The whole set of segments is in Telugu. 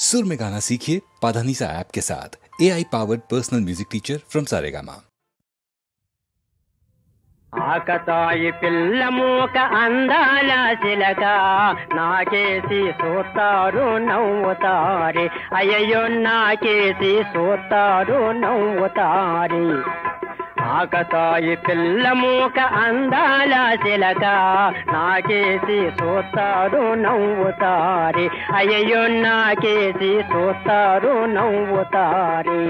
सुर में गाना सीखिए पाधानीसा ऐप के साथ। AI powered personal music teacher from Saregama. ఆకతాయి పిల్ల మూక అందాల చిలక నాకేసి సోతారు నవ్వుతారే, అయ్యో నాకేసి సోతారు నవ్వుతారే. ఆకతాయి పిల్ల మూక అందాల చిలక నాకేసి సోతారు నవ్వుతారే, అయ్యో నాకేసి సోతారు నవ్వుతారే.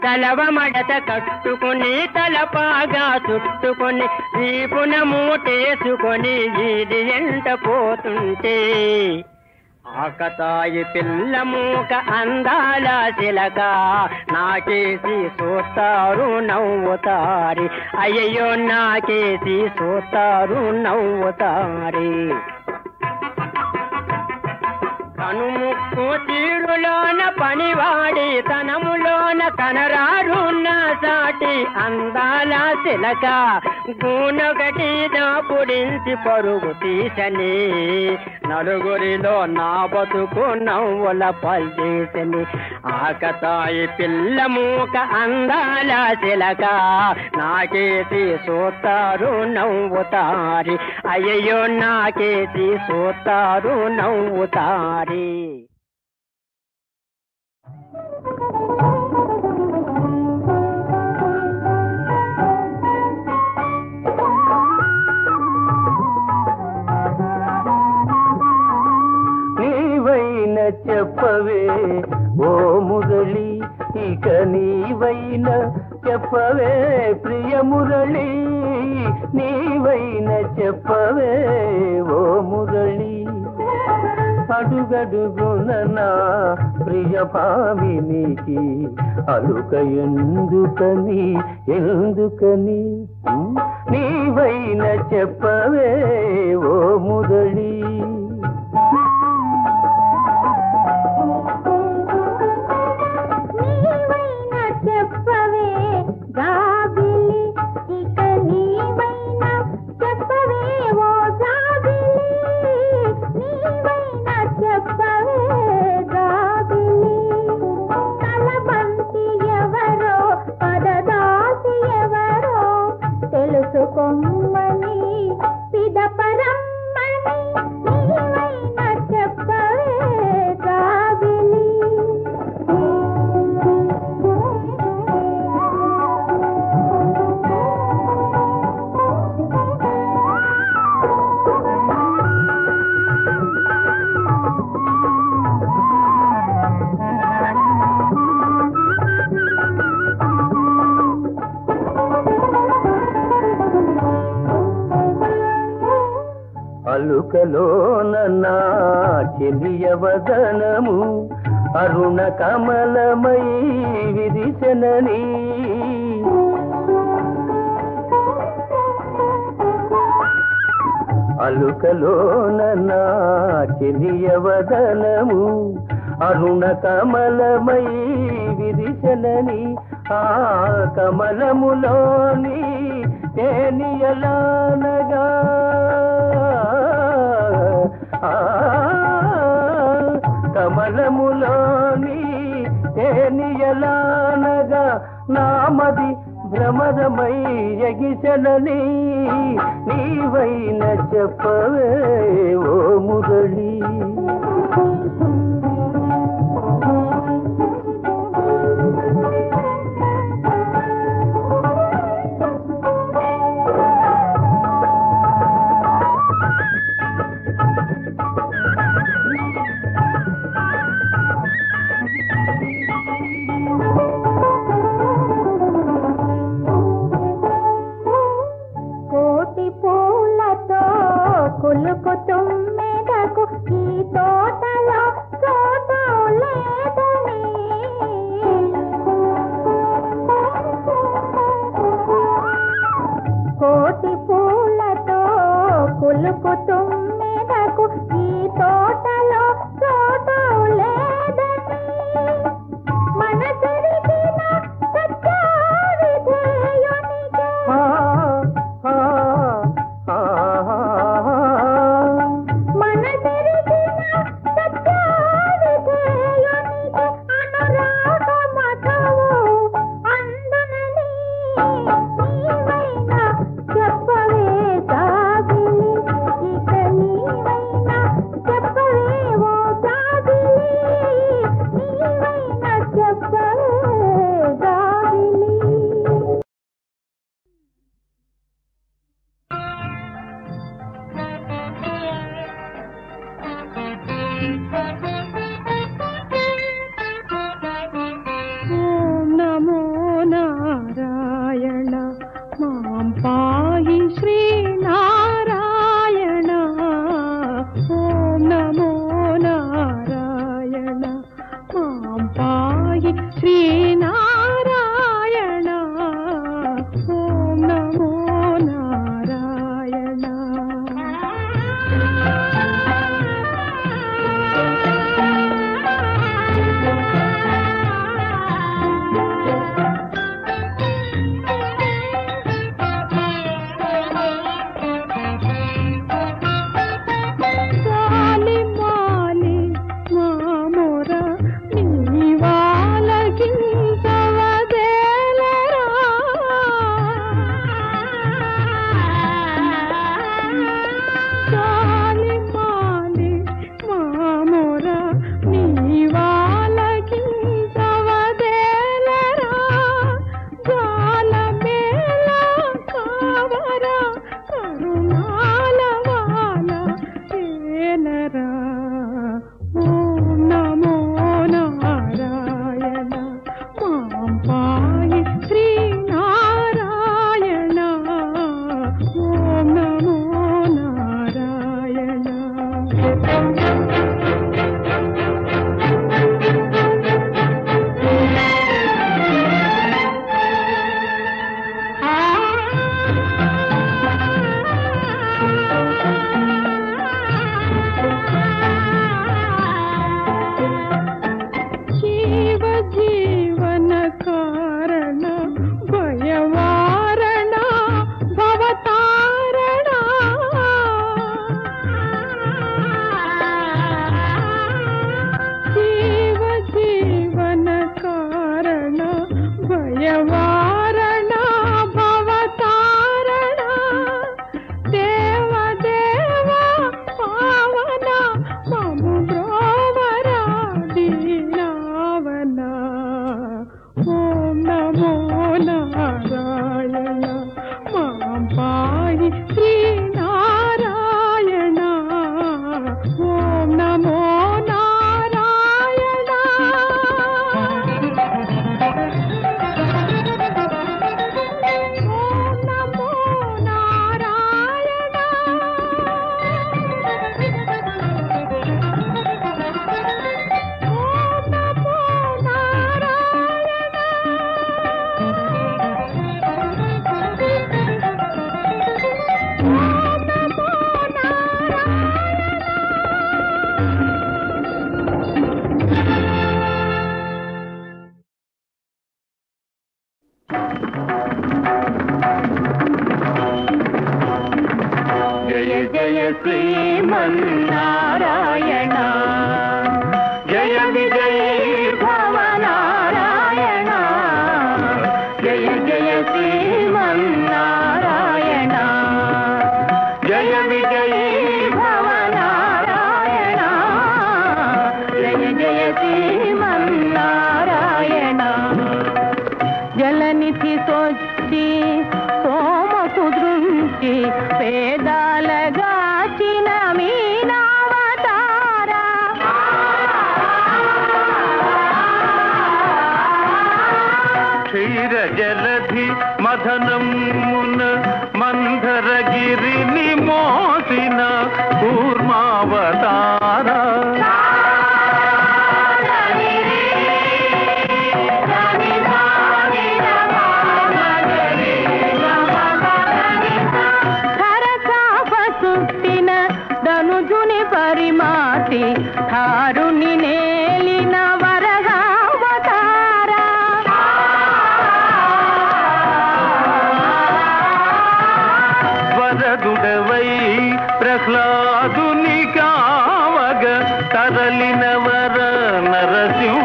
తలవ మడత కట్టుకుని తలపాగా చుట్టుకొని వీపున మూటేసుకొని ఈది ఎంట పోతుంటే, ఆకతాయి పిల్ల మూక అందాల చిలక నాకేసి సోతారు నవ్వుతారి, అయ్యో నాకేసి సోతారు నవ్వుతారి. కనుముక్కు తీరులోన పనివాడి తనములోన కనరారున్న సాటి అందాల చిలక గూనొకటి దాపుడించి పరుగు తీసని, నలుగురిలో నా బతుకు నవ్వుల పల్చేసని. ఆకతాయి పిల్ల మూక అందాల చిలక నాకేసి సోతారు నవ్వుతారి, అయ్యో నాకేసి సోతారు నవ్వుతారి. నీవైన చెప్పవే ఓ మురళి, ఇక నీవైన చెప్పవే ప్రియ మురళి, నీవైన చెప్పవే ఓ మురళి. అడుగడుగున నా ప్రియ భామినికి అలుక ఎందుకని ఎందుకని, నీవైన చెప్పవే ఓ మురళి. అలుకలోన నా చెలియ వదనము అరుణ కమలమై విరిసెనని, అలుకలోన నా చెలియ వదనము అరుణ కమలమై విరిసెనని. ఆ కమలములోని తేనియలానగా కమలములోని తేనియలానగా నామది భ్రమరమై ఎగిసెనని, నీవైన చెప్పవే ఓ మురళి. కోటి పూలతో కులుకు తుమ్మెదకు గీత తారా పరిమాటి ధారుని నేలిన వరగావతార వరదుడవై ప్రహ్లాదుని కావగ తరలిన వర నరసింహావతార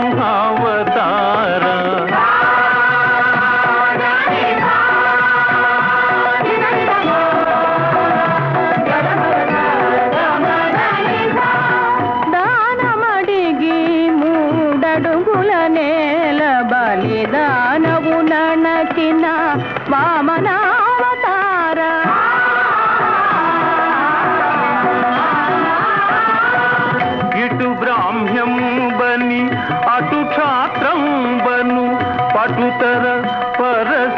బలిదానవు ననచిన వామనావతార ఇటు బ్రాహ్మ్యం బని అటు క్షాత్రం బను పటుతర పరశురామావతార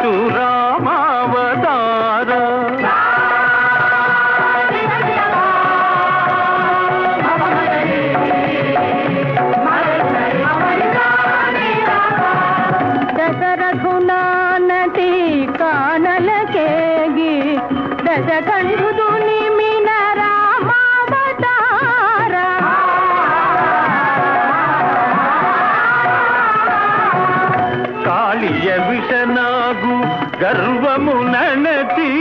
దశరథునానటి కానలకేగి దశకంఠుడు నిమిన రామావతార కాళియ విషనాగు గర్వము నణతి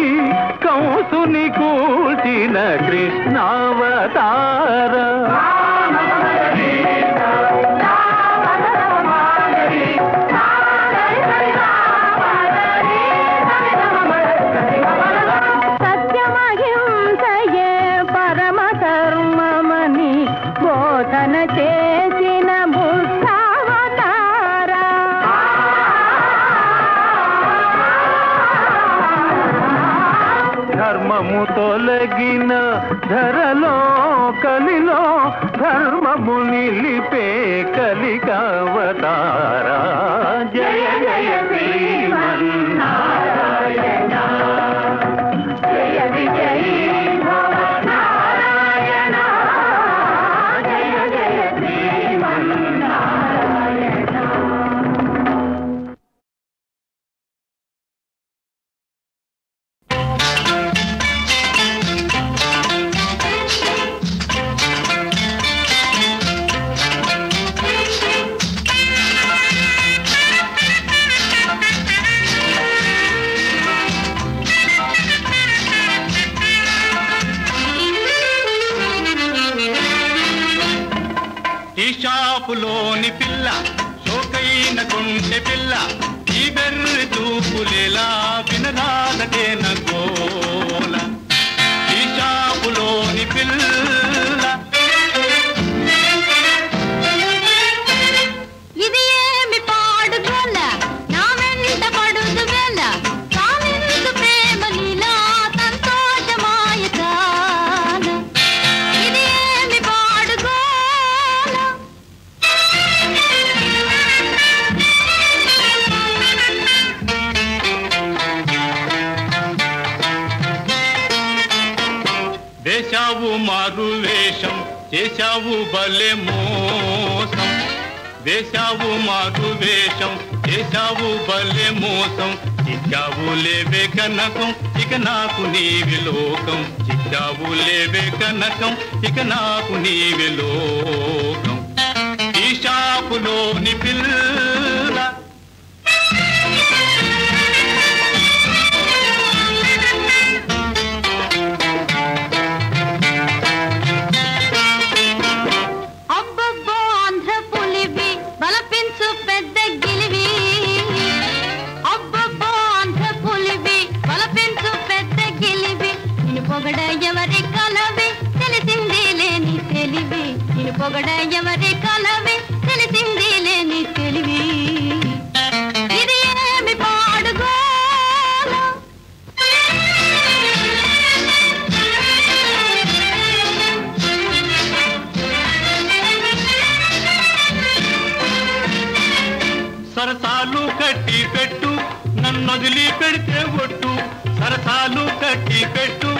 కంసుని కూల్చిన కృష్ణావతార సత్యమహింసయే పరమ ధర్మమని బోధన చేసిన బుద్ధావతార ధర్మము తొలగిన ధరలో కలిలో ధర్మము నిలిపే కలికావతార జయ జయ శ్రీమన్నారాయణ జయ విజయ నారాయణ జయ జయ శ్రీమన్నారాయణ. ఈ షాపులోని పిల్ల షోకైన కొంటె పిల్ల ఈ బెర్రి చూపులేలా వినరాదటే నగోల ఈ షాపులోని పిల్ల ఇది ఏమి పాడు గోల నా వెంట పడుదు వేళ కాలిందు ప్రేమ లీలా సంతోషమాయ కాల ఇది ఏమి పాడు గోల వేశావు మారు వేషం చేశావు భలే మోసం వేశావు మారు వేషం చేశావు భలే మోసం చిచ్చావు లేవే కనకం ఇక నాకు నీవి లోకం చిచ్చావు లేవే కనకం ఇక నాకు నీవి లోకం ఈ షాపులోని పిల్ల అబ్బబ్బో ఆంధ్ర పులివి బలపించు పెద్ద గిలివి అబ్బబ్బో ఆంధ్ర పులివి బలపించు పెద్ద గిలివి నిన్ను పొగడ ఎవరి కలవి తెలిసింది లేని తెలివి నిన్ను పొగడ ఎవరి కలవి తెలిసింది లేని తెలివి ఇది ఏమి పాడుగోల సరసాలు కట్టి పెట్టు నన్నొదిలి పెడితే ఒట్టు సరసాలు కట్టి పెట్టు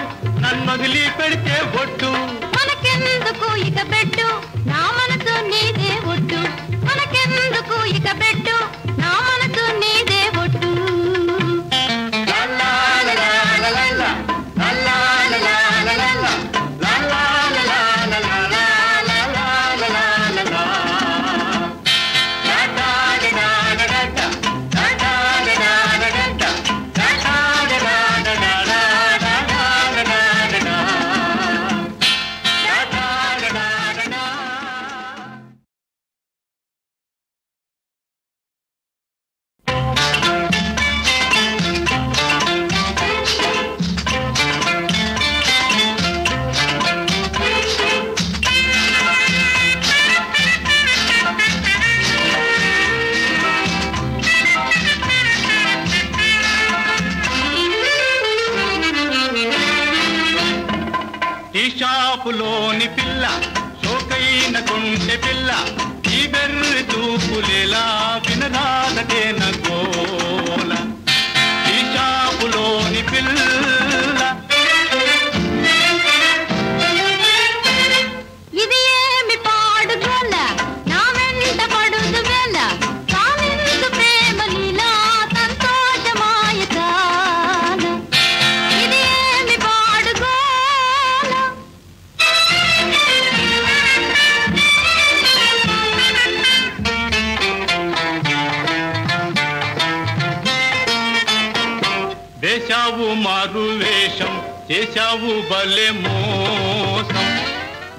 నన్నొదిలి పెడితే ఒట్టు మనకి మనకెందుకు ఇక పెట్టు నా మనసు నీదే ఒట్టు మనకెందుకు ఇక పెట్టు నా మనసు నీదే ఒట్టు షాపులోని పిల్ల సోకైన కొంటె పిల్ల ఈ బెర్రి చూపులేలా వినరాదటే నగోల ఈ షాపులోని పిల్ల ఇది ఏమి పాడుగోల నా వెంట పడుదు వేళ కామెందు ప్రేమ లీలా సంతోషమాయ కాల ఇది ఏమి పాడుగోల వేశావు మారు వేషం చేశావు భలే మోసం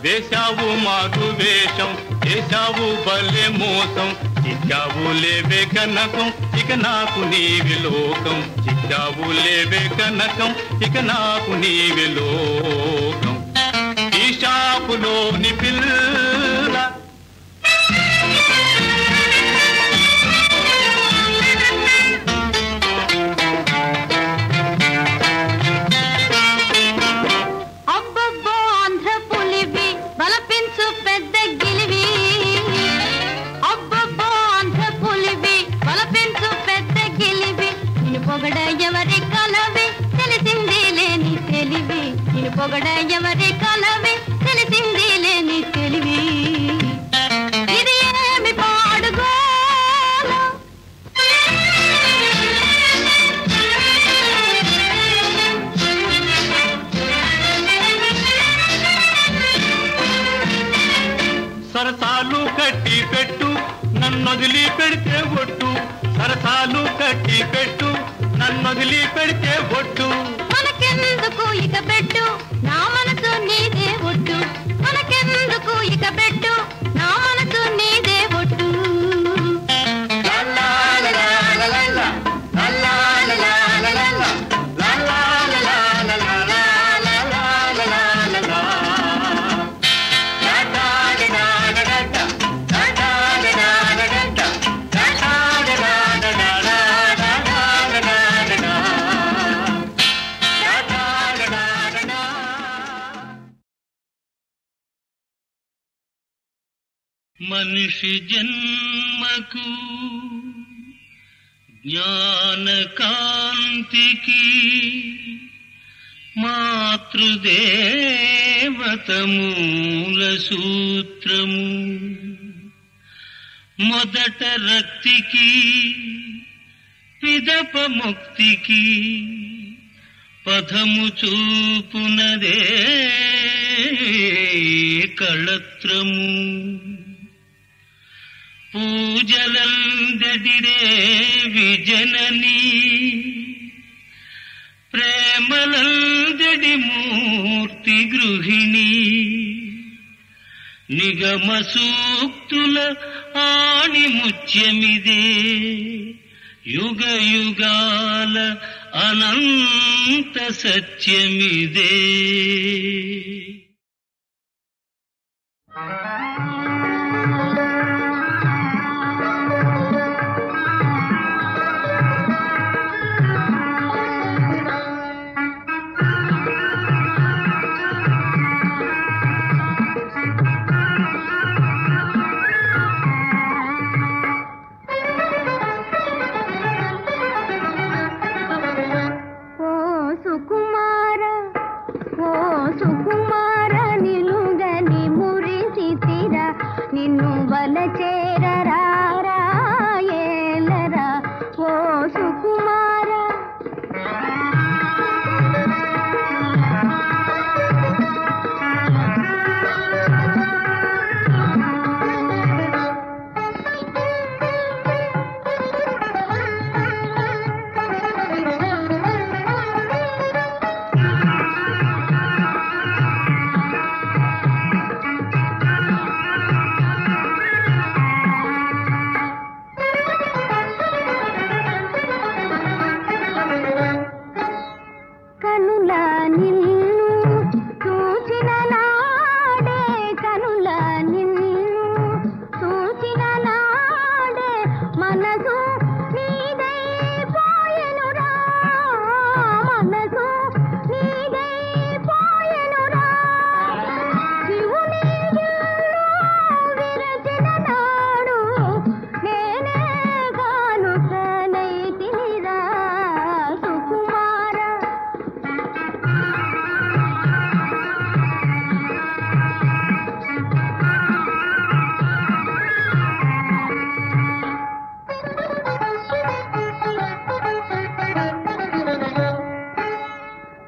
వేశావు మారు వేషం చేశావు భలే మోసం చిచ్చావు లేవే కనకం ఇక నాకు నీవి లోకం చిచ్చావు లేవే కనకం ఇక నాకు నీవి లోకం ఈ షాపులోని పిల్ల పొగడ ఎవరి కలవి తెలిసింది లేని తెలివి నేను పొగడ ఎవరి కలవి తెలిసింది లేని తెలివి ఇది ఏమి పాడుగోల సరసాలు కట్టి పెట్టు నన్నొదిలి పెడితే ఒట్టు సరసాలు కట్టి పెట్టు నన్నొదిలి పెడితే ఒట్టు మనకెందుకు ఇక పెట్టు నా మనసు నీదే ఒట్టు మనకెందుకు ఇక పెట్టు నా మనసు నీదే ఒట్టు మనిషి జన్మకు జ్ఞానకాంతికి మాతృదేవత మూల సూత్రము మొదట రక్తికి పిదప ముక్తికి పథము చూపునదే కళత్రము పూజలందడిరే విజనని ప్రేమలందడి మూర్తి గృహిణి నిగమ సూక్తుల ఆణిముత్యమిదే యుగ యుగాల అనంత సత్యమిదే. సుకుమార నిలుగని వలచేరరారా ఏలరా ఓ సుకుమార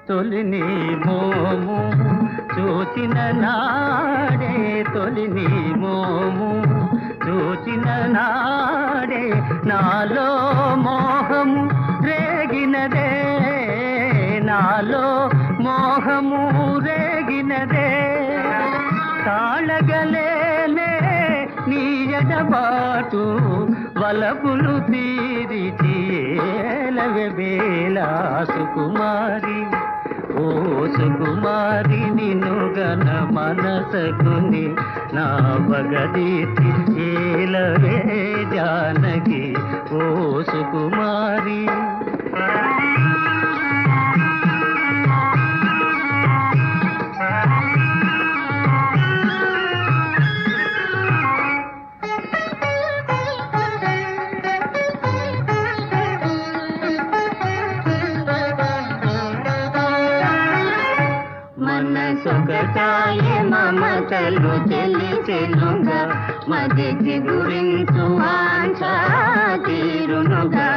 తొలిని మోము చూచిన నాడే తొలిని మోము చూచిన నాడే నాలో మోహము రేగినదే నాలో మోహము రేగినదే తాళగలేనే నీ ఎడబాటు వలపులు తీరిచి ఏలవే బేలా సుకుమారి ఓ సుకుమారి నిన్ను గన మనసకుని నా బగదీతి ఏలవే జానకి ఓ సుకుమారి మనసొకటాయే మమతలు తెలిచెనుగా మదిచి గురించు వాంఛ తీరునుగా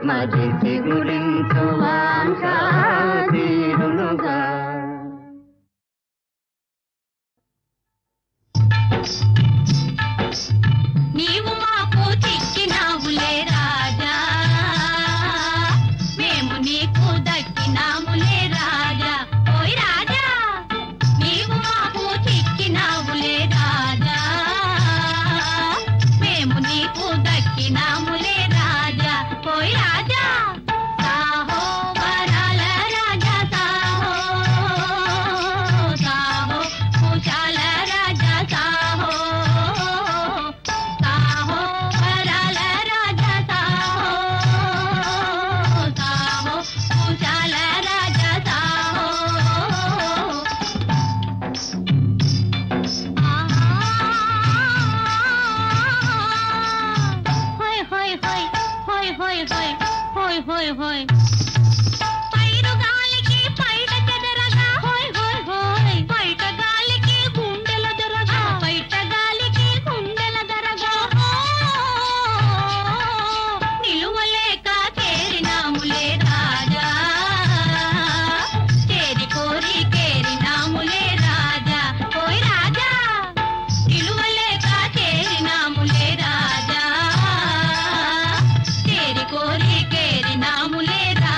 మదిచి గురించు వాంఛ తీరునుగా నీవు మాకు చిక్కినావులే రాజా మేము నీకు దక్కినాములే రాజా ఓయ్ రాజా నీవు మాకు చిక్కినావులే రాజా మేము నీకు దక్కినాములే రాజా ఓయ్ రాజా సాహో వరాల రాజా సాహో సాహో కుశాల రాజా సాహో సాహో వరాల రాజా సాహో సాహో కుశాల రాజా సాహో హోయ్ హోయ్ హోయ్ హోయ్ హోయ్ హోయ్ హోయ్ హోయ్ పైరు గాలికి పైట చెదరగా హోయ్ హోయ్ హోయ్ బయట గాలికి గుండెల దొరగా బయట గాలికి గుండెల దొరగా నిలువలేక చేరినాములే రాజా చేరి కోరి కేరినాములే రాజా ఓయ్ రాజా నిలువలేక చేరినాములే రాజా చేరి కోరి కేరినాములే రాజా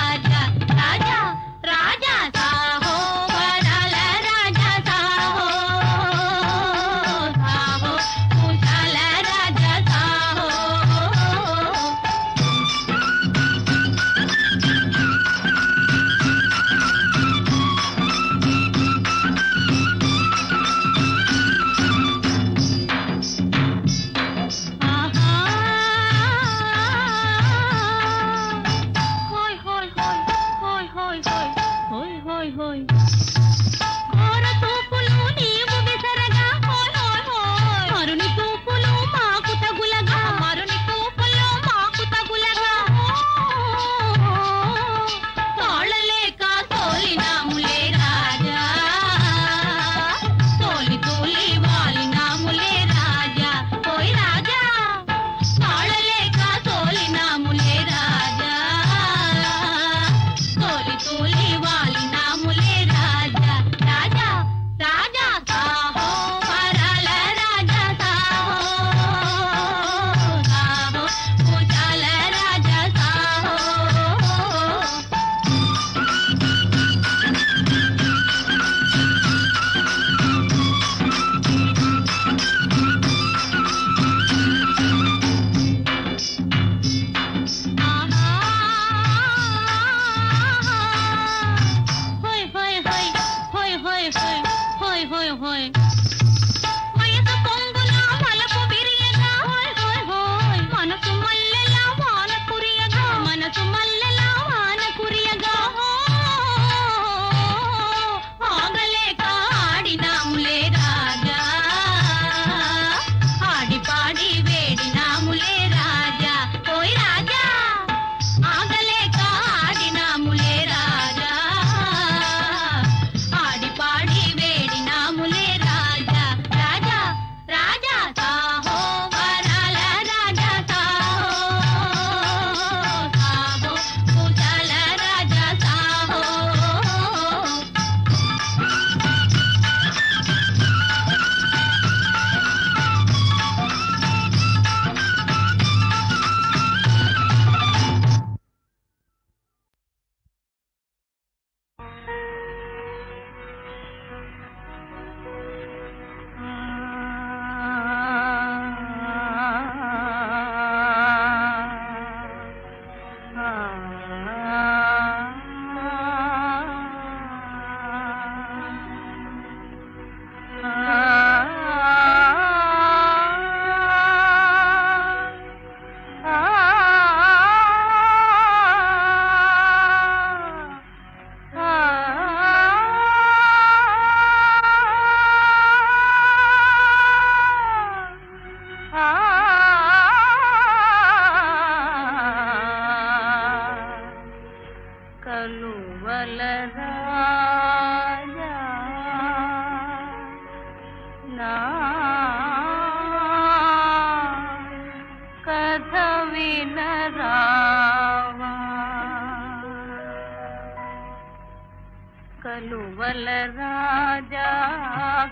కలువల రాజా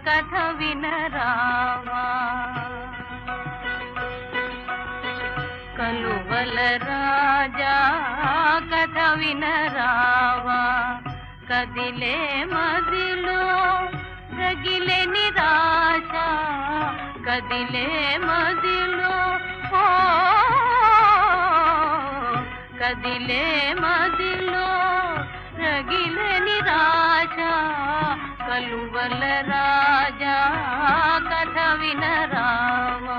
కథ వినరావా కలువల రాజా కథ వినరావా కదిలే మదిలో రగిలే నిరాశ కదిలే మదిలో కదిలే మదిలో రగిలే నిరాశ కలువల రాజా కథ వినరావా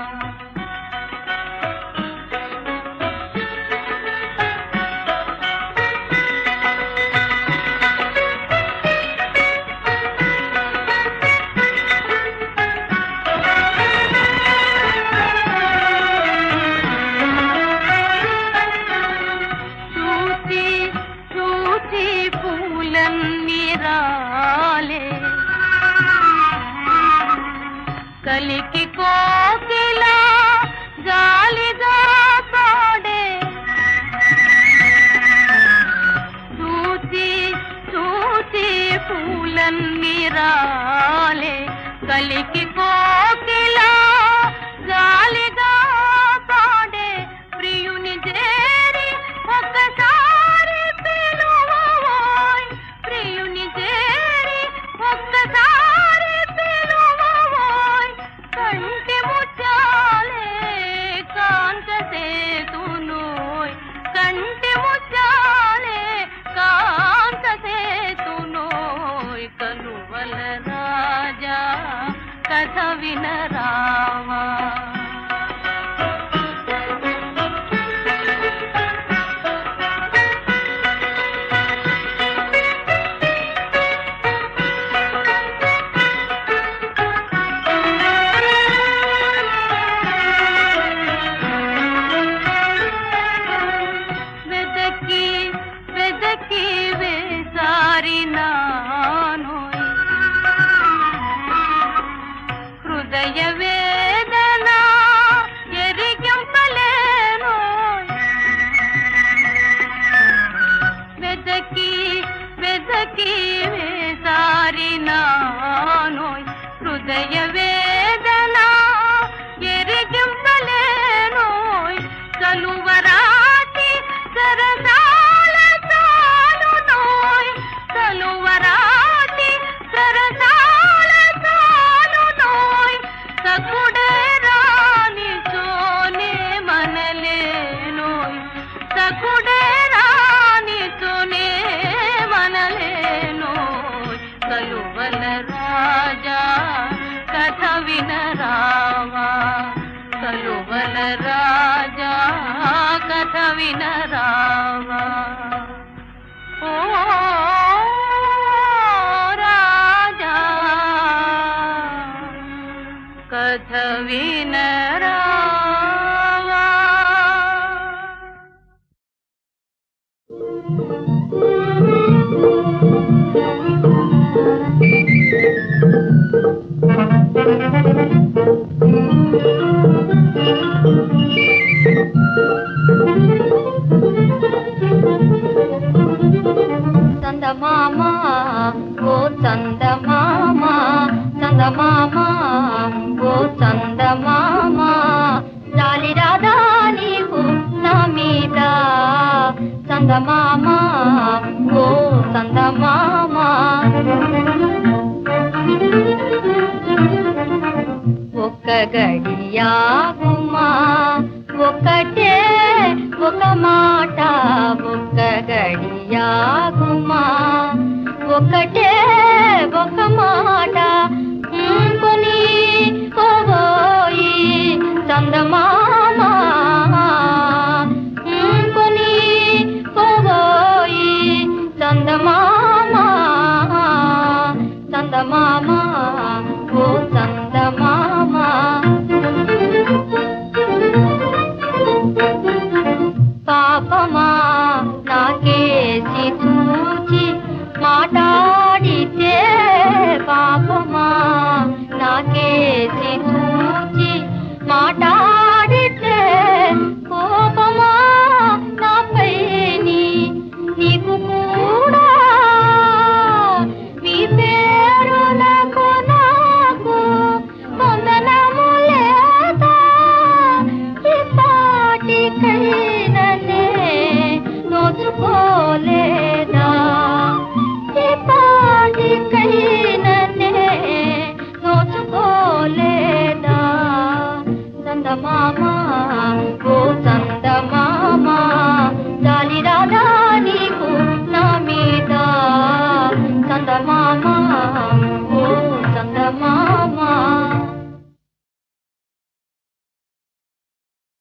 కలికి కోకిలా గాలిగా పాడే చూచి చూచి పూలన్నీ రాలే కలికి కోకిలా గాలిగా పాడే ప్రియుని చేరి ఒక్కసారి పిలువోయ్ ప్రియుని చేరి ఒక్కసారి పిలువోయ్ కంటి ముత్యాలే కాంత సేతునోయ్ కంటి ముత్యాలే కాంత సేతునోయ్ కలువల రాజా కథ వినరావా హృదయ వేదన ఎరిగింపలేను వెదకి వెదకి వేసారినానోయ్ హృదయ వేదన ఎరిగింపలేనోయ్ కలువరాటి సరసాల తానునోయ్ కలువరాటి సరసాల తానునోయ్ సకుడే రాని సోనే మనలేనోయ్ సకుడే రాని సోనే మనలేనోయ్ కలువల రాజా కథ వినరావా కలువల రాజా కథ వినరావా ఓ రాజా కథ వినరావా చందమామ ఓ చందమామ చందమామ ఓ చందమామ జాలి రాధా నీకు నా మీద చందమామ ఓ చందమామ ఒక్క గడియాగుమా ఒకటే ఒక మాట ఒక్క గడియాగుమా ఒకటే ఒక మాట